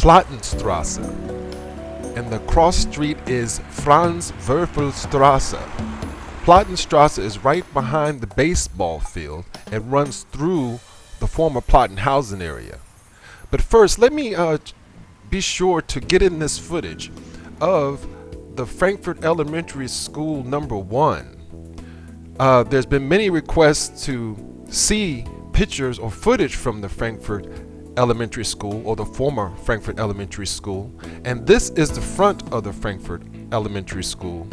Platenstrasse, and the cross street is Frankfurt. Platenstrasse is right behind the baseball field and runs through the former Platen housing area. But first, let me be sure to get in this footage of the Frankfurt Elementary School #1. There's been many requests to see pictures or footage from the Frankfurt Elementary School, or the former Frankfurt Elementary School, and this is the front of the Frankfurt Elementary School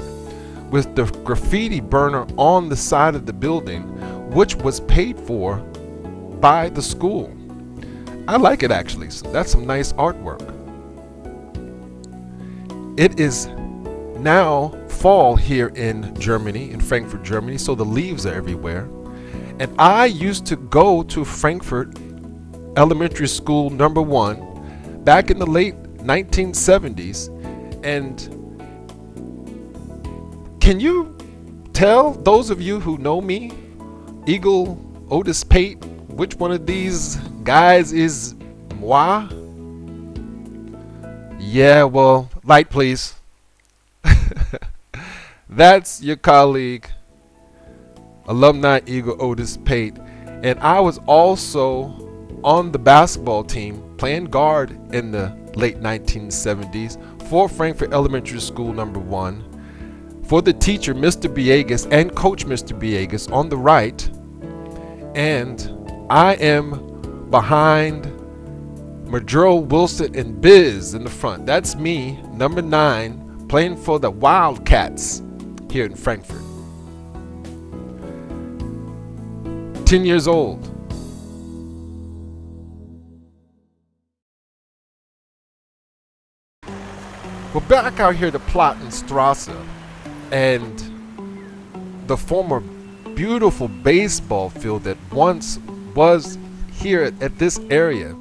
with the graffiti burner on the side of the building, which was paid for by the school. I like it actually. So that's some nice artwork. It is now fall here in Germany, in Frankfurt, Germany, so the leaves are everywhere. And I used to go to Frankfurt Elementary School #1 back in the late 1970s. And can you tell, those of you who know me, Eagle, Otis Pate, which one of these guys is moi? Yeah, well, light please. That's your colleague, alumni Eagle Otis Pate. And I was also on the basketball team playing guard in the late 1970s for Frankfurt Elementary School #1, for the teacher Mr. Biegas and coach Mr. Biegas on the right, and I am behind Madrill, Wilson, and Biz in the front. That's me, number 9, playing for the Wildcats here in Frankfurt. 10 years old. We're back out here to Platenstrasse, and the former beautiful baseball field that once was here at this area.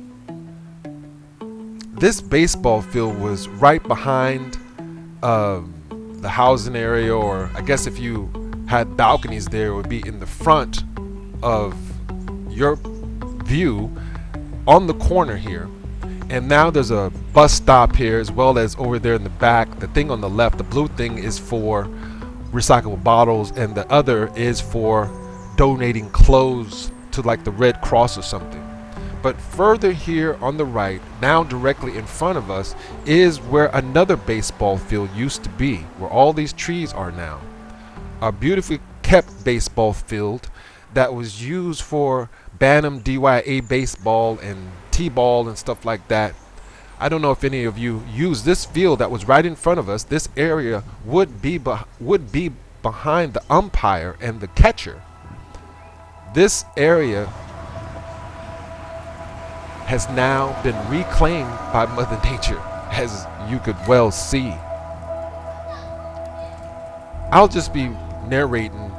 This baseball field was right behind the housing area, or I guess if you had balconies there, it would be in the front of your view on the corner here. And now there's a bus stop here, as well as over there in the back. The thing on the left, the blue thing, is for recyclable bottles, and the other is for donating clothes to like the Red Cross or something. But further here on the right, now directly in front of us, is where another baseball field used to be, where all these trees are now. A beautifully kept baseball field that was used for Bantam DYA baseball and T-ball and stuff like that. I don't know if any of you use this field that was right in front of us. This area would be behind the umpire and the catcher. This area has now been reclaimed by Mother Nature, as you could well see. I'll just be narrating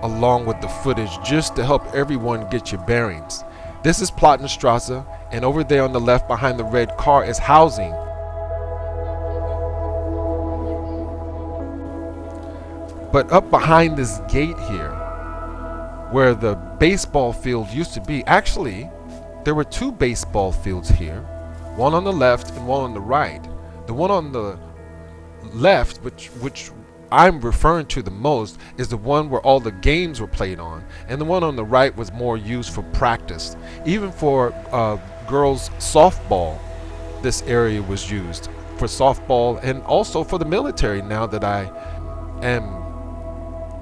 along with the footage just to help everyone get your bearings. This is Platenstrasse, and over there on the left behind the red car is housing. But up behind this gate here, where the baseball field used to be, actually there were 2 baseball fields here, one on the left and one on the right. The one on the left, which I'm referring to the most, is the one where all the games were played on, and the one on the right was more used for practice. Even for girls softball, this area was used for softball, and also for the military, now that I am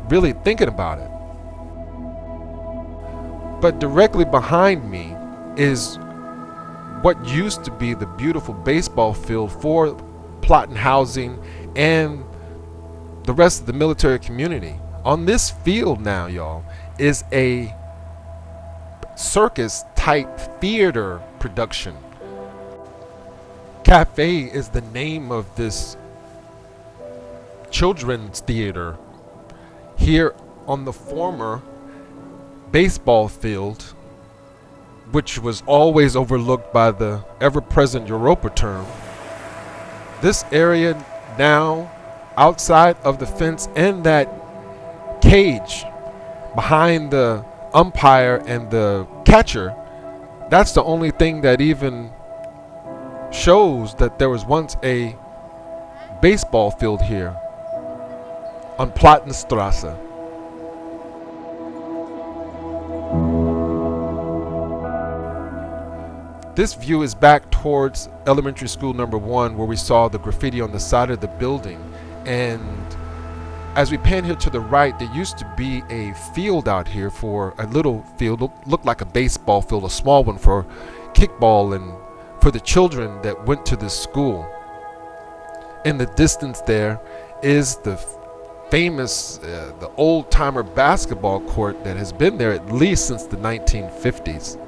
really thinking about it. But directly behind me is what used to be the beautiful baseball field for Platen housing and the rest of the military community. On this field now, y'all, is a circus type theater production. Cafe is the name of this children's theater here on the former baseball field, which was always overlooked by the ever-present Europa term. This area now, outside of the fence and that cage behind the umpire and the catcher, that's the only thing that even shows that there was once a baseball field here on Platenstrasse. This view is back towards elementary school number 1, where we saw the graffiti on the side of the building. And as we pan here to the right, there used to be a field out here, for a little field, looked like a baseball field, a small one for kickball and for the children that went to this school. In the distance there is the famous, the old-timer basketball court that has been there at least since the 1950s.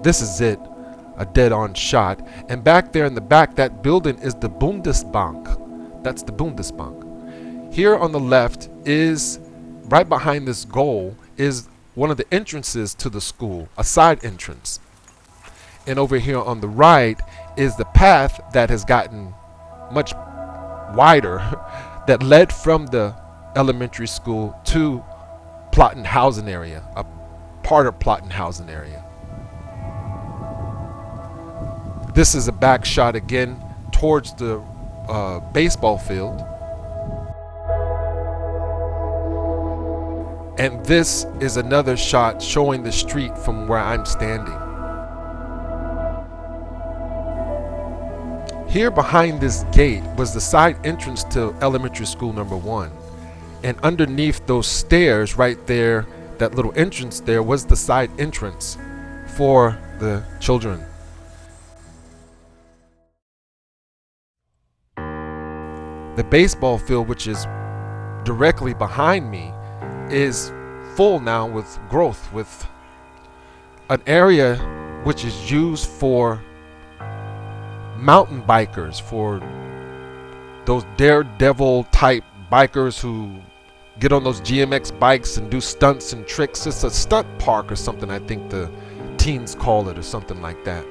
This is it, a dead-on shot. And back there in the back, that building is the Bundesbank. That's the Bundesbank. Here on the left is, right behind this goal, is one of the entrances to the school, a side entrance. And over here on the right is the path that has gotten much wider that led from the elementary school to Platen housing area, a part of Platen housing area. This is a back shot again towards the baseball field. And this is another shot showing the street from where I'm standing. Here behind this gate was the side entrance to elementary school number 1. And underneath those stairs right there, that little entrance there, was the side entrance for the children. The baseball field, which is directly behind me, is full now with growth, with an area which is used for mountain bikers, for those daredevil type bikers who get on those GMX bikes and do stunts and tricks. It's a stunt park or something, I think the teens call it, or something like that.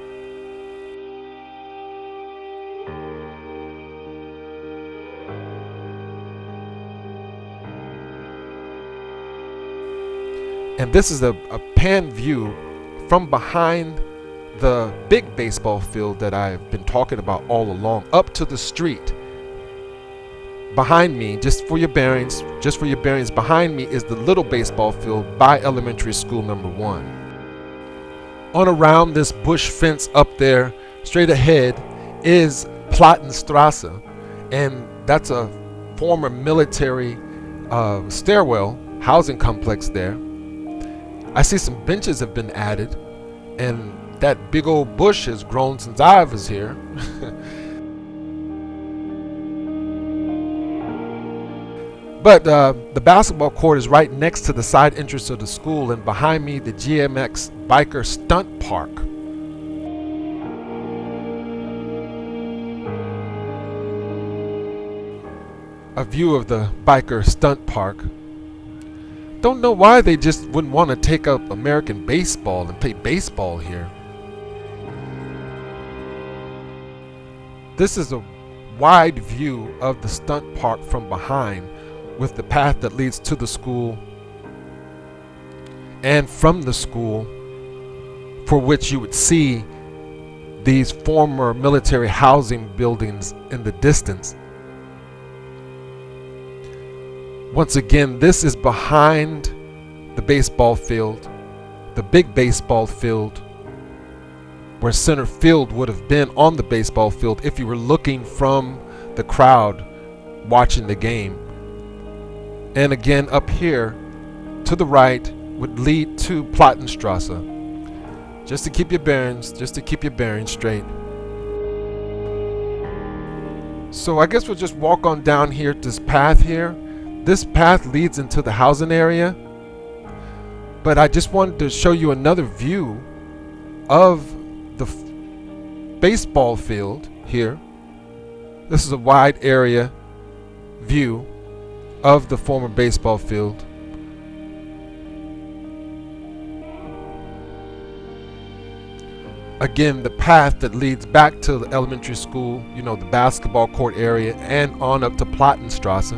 And this is a pan view from behind the big baseball field that I've been talking about all along, up to the street. Behind me, just for your bearings, behind me is the little baseball field by elementary school number 1. On around this bush fence up there, straight ahead, is Platenstrasse, and that's a former military stairwell housing complex there. I see some benches have been added, and that big old bush has grown since I was here. But the basketball court is right next to the side entrance of the school, and behind me the GMX biker stunt park. A view of the biker stunt park. Don't know why they just wouldn't want to take up American baseball and play baseball here. This is a wide view of the stunt park from behind, with the path that leads to the school and from the school, for which you would see these former military housing buildings in the distance. Once again, this is behind the baseball field, the big baseball field, where center field would have been on the baseball field if you were looking from the crowd watching the game. And again, up here to the right would lead to Platenstrasse. Just to keep your bearings straight. So I guess we'll just walk on down here to this path here. This path leads into the housing area, but I just wanted to show you another view of the baseball field here. This is a wide area view of the former baseball field. Again, the path that leads back to the elementary school, you know, the basketball court area, and on up to Platenstrasse.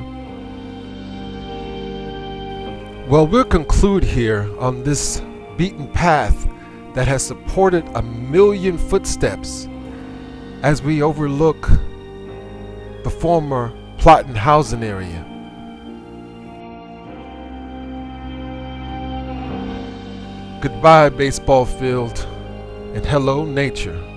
Well, we'll conclude here on this beaten path that has supported 1 million footsteps as we overlook the former Platen housing area. Goodbye, baseball field, and hello, nature.